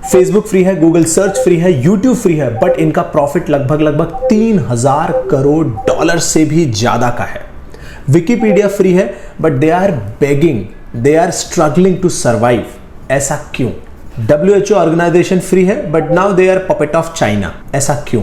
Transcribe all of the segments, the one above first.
Facebook free है, Google search free है, YouTube free है, बट इनका प्रॉफिट लगभग 3000 करोड़ डॉलर से भी ज्यादा का है। विकिपीडिया फ्री है, but they are begging, they are struggling to survive. ऐसा क्यों? WHO ऑर्गेनाइजेशन फ्री है, but now they are puppet of China. ऐसा क्यों?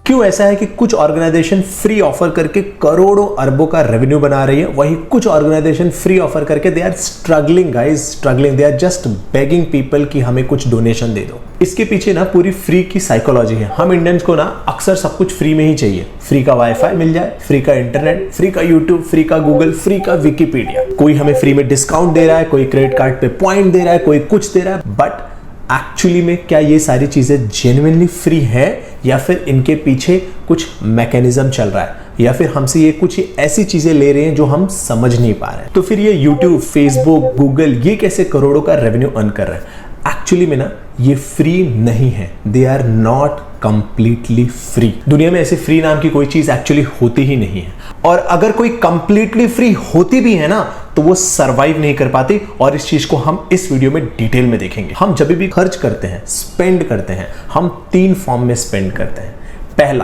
क्यों ऐसा है कि कुछ ऑर्गेनाइजेशन फ्री ऑफर करके करोड़ों अरबों का रेवेन्यू बना रही है, वहीं कुछ ऑर्गेनाइजेशन फ्री ऑफर करके they are struggling guys, struggling, they are just begging people कि हमें कुछ डोनेशन दे दो। इसके पीछे ना पूरी फ्री की साइकोलॉजी है। हम इंडियंस को ना अक्सर सब कुछ फ्री में ही चाहिए। फ्री का वाईफाई मिल जाए, फ्री का इंटरनेट, फ्री का यूट्यूब, फ्री का गूगल, फ्री का विकिपीडिया। कोई हमें फ्री में डिस्काउंट दे रहा है, कोई क्रेडिट कार्ड पे पॉइंट दे रहा है, कोई कुछ दे रहा है, बट एक्चुअली में क्या ये सारी चीजें जेन्युइनली फ्री है या फिर इनके पीछे कुछ मैकेनिज्म चल रहा है, या फिर हमसे ये कुछ ऐसी चीजें ले रहे हैं जो हम समझ नहीं पा रहे हैं। तो फिर ये यूट्यूब, फेसबुक, गूगल ये कैसे करोड़ों का रेवेन्यू अर्न कर रहे हैं? एक्चुअली में ना ये फ्री नहीं है, they are not completely free. दुनिया में ऐसे फ्री नाम की कोई चीज एक्चुअली होती ही नहीं है, और अगर कोई कंप्लीटली फ्री होती भी है ना तो वो सरवाइव नहीं कर पाती, और इस चीज को हम इस वीडियो में डिटेल में देखेंगे। हम जब भी खर्च करते हैं, स्पेंड करते हैं, हम 3 फॉर्म में स्पेंड करते हैं। पहला,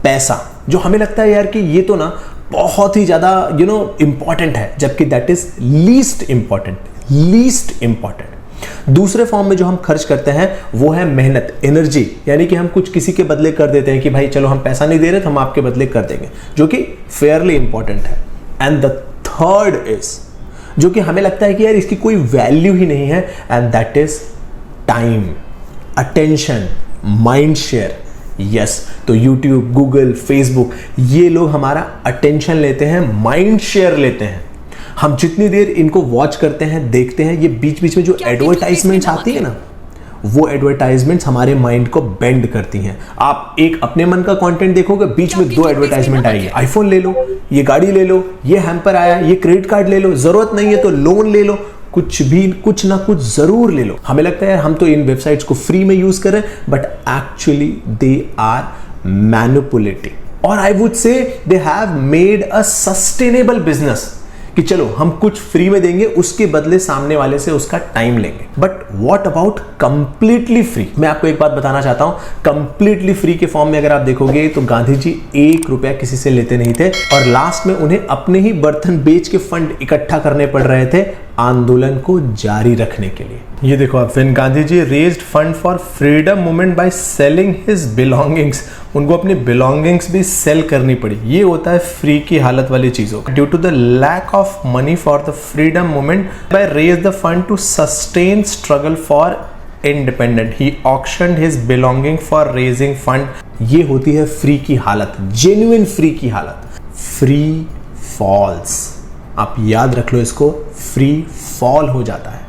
पैसा, जो हमें लगता है यार कि ये तो ना बहुत ही ज्यादा इंपॉर्टेंट है, जबकि दैट इज लीस्ट इंपॉर्टेंट। दूसरे फॉर्म में जो हम खर्च करते हैं वो है मेहनत, एनर्जी, यानी कि हम कुछ किसी के बदले कर देते हैं कि भाई चलो हम पैसा नहीं दे रहे तो हम आपके बदले कर देंगे, जो कि फेयरली इंपॉर्टेंट है। एंड द थर्ड इज, जो कि हमें लगता है कि यार इसकी कोई वैल्यू ही नहीं है, and that is time, attention, mind share. Yes, तो यूट्यूब, गूगल, फेसबुक ये लोग हमारा अटेंशन लेते हैं, माइंड शेयर लेते हैं। हम जितनी देर इनको वॉच करते हैं, देखते हैं, ये बीच बीच में जो एडवर्टाइजमेंट्स आती है ना, वो एडवर्टाइजमेंट्स हमारे माइंड को बेंड करती हैं। आप एक अपने मन का कंटेंट देखोगे, बीच में 2 एडवर्टाइजमेंट आएगी, आईफोन ले लो, ये गाड़ी ले लो, ये हैम्पर आया, ये क्रेडिट कार्ड ले लो, जरूरत नहीं है तो लोन ले लो, कुछ भी कुछ ना कुछ जरूर ले लो। हमें लगता है हम तो इन वेबसाइट्स को फ्री में यूज करें, but actually they are manipulating, और I would say they have made a sustainable business कि चलो हम कुछ फ्री में देंगे, उसके बदले सामने वाले से उसका टाइम लेंगे। But what about completely free? मैं आपको एक बात बताना चाहता हूं, कंप्लीटली फ्री के फॉर्म में अगर आप देखोगे तो गांधी जी 1 रुपया किसी से लेते नहीं थे, और लास्ट में उन्हें अपने ही बर्तन बेच के फंड इकट्ठा करने पड़ रहे थे आंदोलन को जारी रखने के लिए। ये देखो आप, when Gandhi ji raised fund for freedom movement by selling his belongings, उनको अपनी बिलोंगिंग्स भी सेल करनी पड़ी। ये होता है फ्री की हालत वाली चीजों का। Due to the lack of money for the freedom movement, by raise the fund to sustain struggle for independent, he auctioned his belonging for raising fund. ये होती है फ्री की हालत, जेन्युइन फ्री की हालत। फ्री फॉल्स, आप याद रख लो इसको, फ्री फॉल हो जाता है।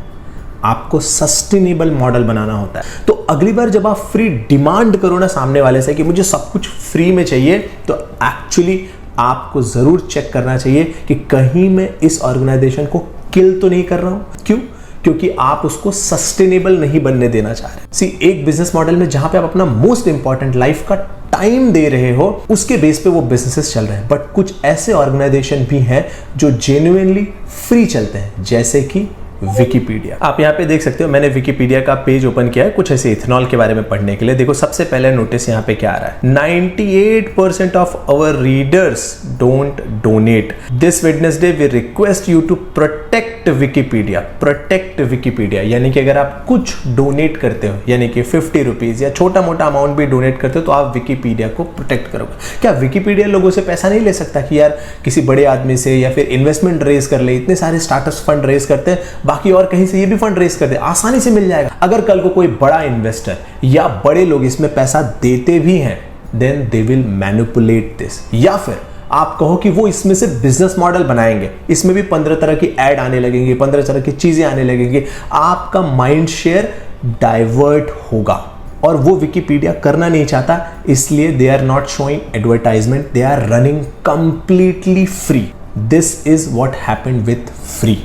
आपको सस्टेनेबल मॉडल बनाना होता है। तो अगली बार जब आप फ्री डिमांड करो ना सामने वाले से कि मुझे सब कुछ फ्री में चाहिए, तो एक्चुअली आपको जरूर चेक करना चाहिए कि कहीं मैं इस ऑर्गेनाइजेशन को किल तो नहीं कर रहा हूं। क्यों? क्योंकि आप उसको सस्टेनेबल नहीं बनने देना चाह रहे। सी, एक बिजनेस मॉडल में जहां पे आप अपना मोस्ट इंपॉर्टेंट लाइफ का टाइम दे रहे हो, उसके बेस पे वो बिजनेसेस चल रहे हैं। बट कुछ ऐसे ऑर्गेनाइजेशन भी हैं जो जेन्युइनली फ्री चलते हैं, जैसे कि विकिपीडिया। आप यहाँ पे देख सकते हो, मैंने विकिपीडिया का पेज ओपन किया है कुछ ऐसे इथेनॉल के बारे में पढ़ने के लिए। देखो सबसे पहले नोटिस यहाँ पे क्या आ रहा है, 98% of our readers don't donate. This Wednesday we request you to protect Wikipedia. Protect Wikipedia यानी कि अगर आप कुछ डोनेट करते हो, यानी कि 50 रुपीज या छोटा मोटा अमाउंट भी डोनेट करते हो, तो आप विकिपीडिया को प्रोटेक्ट करोगे। क्या विकिपीडिया लोगों से पैसा नहीं ले सकता कि यार किसी बड़े आदमी से या फिर इन्वेस्टमेंट रेज कर ले? इतने सारे स्टार्टअप्स फंड रेज करते हैं, बाकी और कहीं से ये भी फंड रेज कर दे, आसानी से मिल जाएगा। अगर कल को कोई बड़ा इन्वेस्टर या बड़े लोग इसमें पैसा देते भी हैं, then they will manipulate this. या फिर आप कहो कि वो इसमें से बिजनेस मॉडल बनाएंगे, इसमें भी 15 तरह की ऐड आने लगेंगी, 15 तरह की चीजें आने लगेंगी, आपका माइंड शेयर डाइवर्ट होगा। और वो विकिपीडिया करना नहीं चाहता, इसलिए they are not showing advertisement, they are running completely free. This is what happened with free.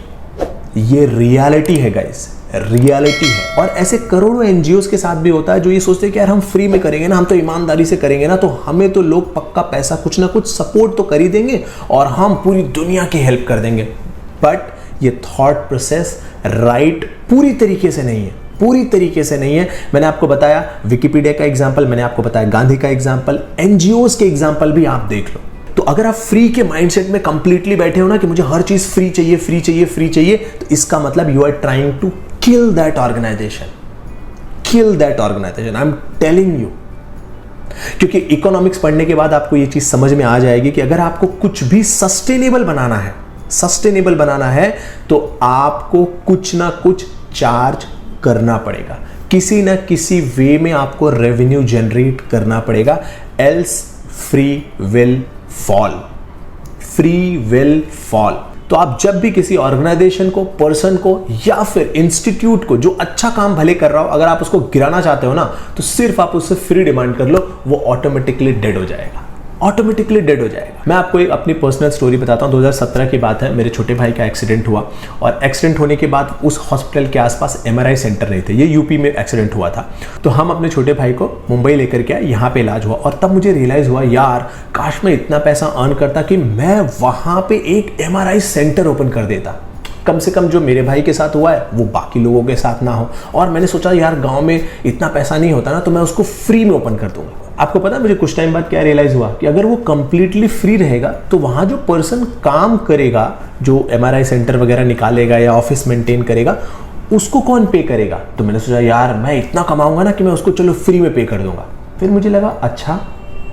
ये रियलिटी है गाइस, रियलिटी है। और ऐसे करोड़ों एनजीओज के साथ भी होता है जो ये सोचते हैं कि यार हम फ्री में करेंगे ना, हम तो ईमानदारी से करेंगे ना, तो हमें तो लोग पक्का पैसा कुछ ना कुछ सपोर्ट तो कर ही देंगे और हम पूरी दुनिया की हेल्प कर देंगे। बट ये थॉट प्रोसेस राइट पूरी तरीके से नहीं है, पूरी तरीके से नहीं है। मैंने आपको बताया विकिपीडिया का एग्जाम्पल, मैंने आपको बताया गांधी का एग्जाम्पल, एनजीओज के एग्जाम्पल भी आप देख लो। तो अगर आप फ्री के माइंडसेट में कंप्लीटली बैठे हो ना कि मुझे हर चीज फ्री चाहिए, फ्री चाहिए, फ्री चाहिए, तो इसका मतलब you are trying to kill that organisation, kill that organisation, I am telling you. क्योंकि इकोनॉमिक्स पढ़ने के बाद आपको ये चीज समझ में आ जाएगी कि अगर आपको कुछ भी सस्टेनेबल बनाना है, सस्टेनेबल बनाना है, तो आपको कुछ ना कुछ चार्ज करना पड़ेगा, किसी ना किसी वे में आपको रेवेन्यू जनरेट करना पड़ेगा, else free will fall, free will fall. तो आप जब भी किसी ऑर्गेनाइजेशन को, पर्सन को या फिर इंस्टीट्यूट को जो अच्छा काम भले कर रहा हो, अगर आप उसको गिराना चाहते हो ना, तो सिर्फ आप उससे फ्री डिमांड कर लो, वो ऑटोमेटिकली डेड हो जाएगा, ऑटोमेटिकली डेड हो जाएगा। मैं आपको एक अपनी पर्सनल स्टोरी बताता हूँ। 2017 की बात है, मेरे छोटे भाई का एक्सीडेंट हुआ और एक्सीडेंट होने के बाद उस हॉस्पिटल के आसपास MRI सेंटर नहीं थे, ये यूपी में एक्सीडेंट हुआ था। तो हम अपने छोटे भाई को मुंबई लेकर के आए, यहाँ पे इलाज हुआ और तब मुझे रियलाइज हुआ यार काश मैं इतना पैसा अर्न करता कि मैं वहाँ पे एक MRI सेंटर ओपन कर देता। कम से कम जो मेरे भाई के साथ हुआ है वो बाकी लोगों के साथ ना हो। और मैंने सोचा यार गांव में इतना पैसा नहीं होता ना, तो मैं उसको फ्री में ओपन कर दूंगा। आपको पता है मुझे कुछ टाइम बाद क्या रियलाइज हुआ कि अगर वो कंप्लीटली फ्री रहेगा तो वहां जो पर्सन काम करेगा, जो MRI सेंटर वगैरह निकालेगा या ऑफिस मेंटेन करेगा, उसको कौन पे करेगा। तो मैंने सोचा यार मैं इतना कमाऊंगा ना कि मैं उसको चलो फ्री में पे कर दूंगा। फिर मुझे लगा अच्छा,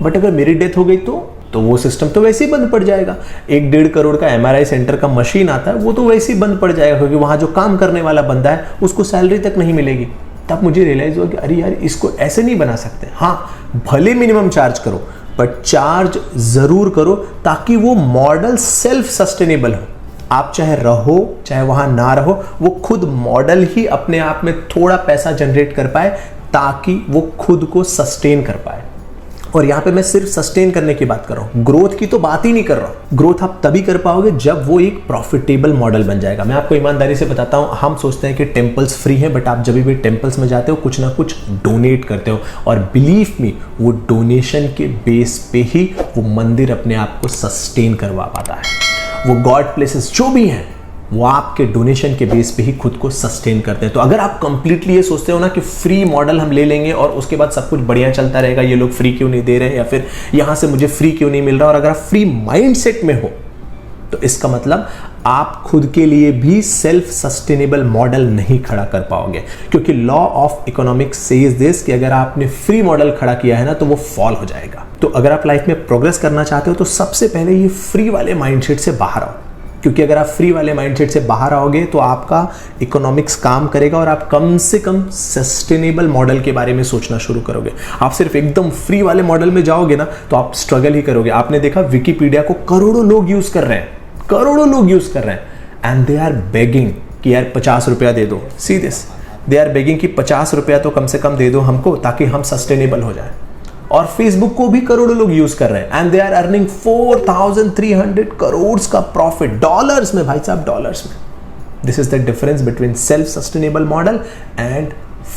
बट अगर मेरी डेथ हो गई तो वो सिस्टम तो वैसे ही बंद पड़ जाएगा। 1-1.5 करोड़ का MRI सेंटर का मशीन आता है, वो तो वैसे ही बंद पड़ जाएगा, क्योंकि वहां जो काम करने वाला बंदा है उसको सैलरी तक नहीं मिलेगी। तब मुझे रियलाइज हुआ कि अरे यार इसको ऐसे नहीं बना सकते। हाँ भले मिनिमम चार्ज करो, बट चार्ज जरूर करो ताकि वो मॉडल सेल्फ सस्टेनेबल हो। आप चाहे रहो चाहे वहां ना रहो, वो खुद मॉडल ही अपने आप में थोड़ा पैसा जनरेट कर पाए ताकि वो खुद को सस्टेन कर पाए। और यहां पे मैं सिर्फ सस्टेन करने की बात कर रहा हूं, ग्रोथ की तो बात ही नहीं कर रहा हूं। ग्रोथ आप तभी कर पाओगे जब वो एक प्रॉफिटेबल मॉडल बन जाएगा। मैं आपको ईमानदारी से बताता हूं, हम सोचते हैं कि टेम्पल्स फ्री हैं, बट आप जब भी टेम्पल्स में जाते हो कुछ ना कुछ डोनेट करते हो, और बिलीव मी वो डोनेशन के बेस पे ही वो मंदिर अपने आप को सस्टेन करवा पाता है। वो गॉड प्लेसेस जो भी हैं वो आपके डोनेशन के बेस पे ही खुद को सस्टेन करते हैं। तो अगर आप कंप्लीटली ये सोचते हो ना कि फ्री मॉडल हम ले लेंगे और उसके बाद सब कुछ बढ़िया चलता रहेगा, ये लोग फ्री क्यों नहीं दे रहे, या फिर यहां से मुझे फ्री क्यों नहीं मिल रहा, और अगर आप फ्री माइंडसेट में हो तो इसका मतलब आप खुद के लिए भी सेल्फ सस्टेनेबल मॉडल नहीं खड़ा कर पाओगे। क्योंकि law of economics says this कि अगर आपने फ्री मॉडल खड़ा किया है ना तो वो फॉल हो जाएगा। तो अगर आप लाइफ में प्रोग्रेस करना चाहते हो तो सबसे पहले ये फ्री वाले माइंडसेट से बाहर आओ। क्योंकि अगर आप फ्री वाले माइंडसेट से बाहर आओगे तो आपका इकोनॉमिक्स काम करेगा और आप कम से कम सस्टेनेबल मॉडल के बारे में सोचना शुरू करोगे। आप सिर्फ एकदम फ्री वाले मॉडल में जाओगे ना तो आप स्ट्रगल ही करोगे। आपने देखा विकिपीडिया को करोड़ों लोग यूज कर रहे हैं, करोड़ों लोग यूज कर रहे हैं, एंड दे आर बेगिंग कि यार 50 रुपया दे दो। See this, they are begging कि 50 रुपया तो कम से कम दे दो हमको ताकि हम सस्टेनेबल हो जाए। और फेसबुक को भी करोड़ों लोग यूज कर रहे हैं, and they are earning 4300 crore का प्रॉफिट, डॉलर्स में भाई साहब, डॉलर्स में। This is the difference between self sustainable model and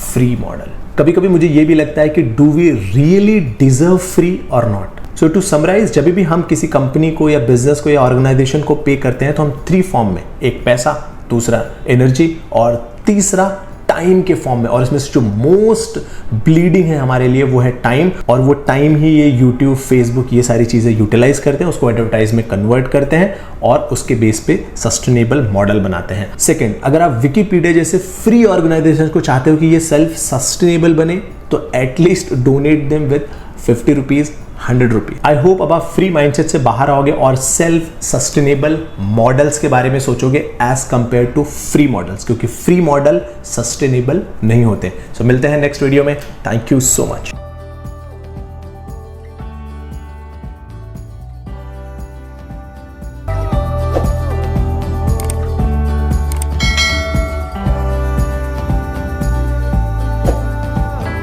free model. कभी कभी मुझे ये भी लगता है कि do we really deserve free और नॉट। सो टू समराइज, जब भी हम किसी कंपनी को या बिजनेस को या ऑर्गेनाइजेशन को पे करते हैं तो हम 3 फॉर्म में, एक पैसा, दूसरा एनर्जी और तीसरा टाइम के फॉर्म में। और इसमें से जो मोस्ट ब्लीडिंग है हमारे लिए वो है टाइम, और वो टाइम ही ये यूट्यूब, फेसबुक ये सारी चीजें यूटिलाइज करते हैं, उसको एडवर्टाइज में कन्वर्ट करते हैं और उसके बेस पे सस्टेनेबल मॉडल बनाते हैं। सेकंड, अगर आप विकिपीडिया जैसे फ्री ऑर्गेनाइजेशन को चाहते हो कि ये सेल्फ सस्टेनेबल बने तो at least donate them with 50 rupees, 100 rupees. I hope अब आप फ्री माइंडसेट से बाहर आओगे और सेल्फ सस्टेनेबल मॉडल्स के बारे में सोचोगे as compare to free models, क्योंकि फ्री मॉडल सस्टेनेबल नहीं होते। सो मिलते हैं नेक्स्ट वीडियो में। Thank you so much.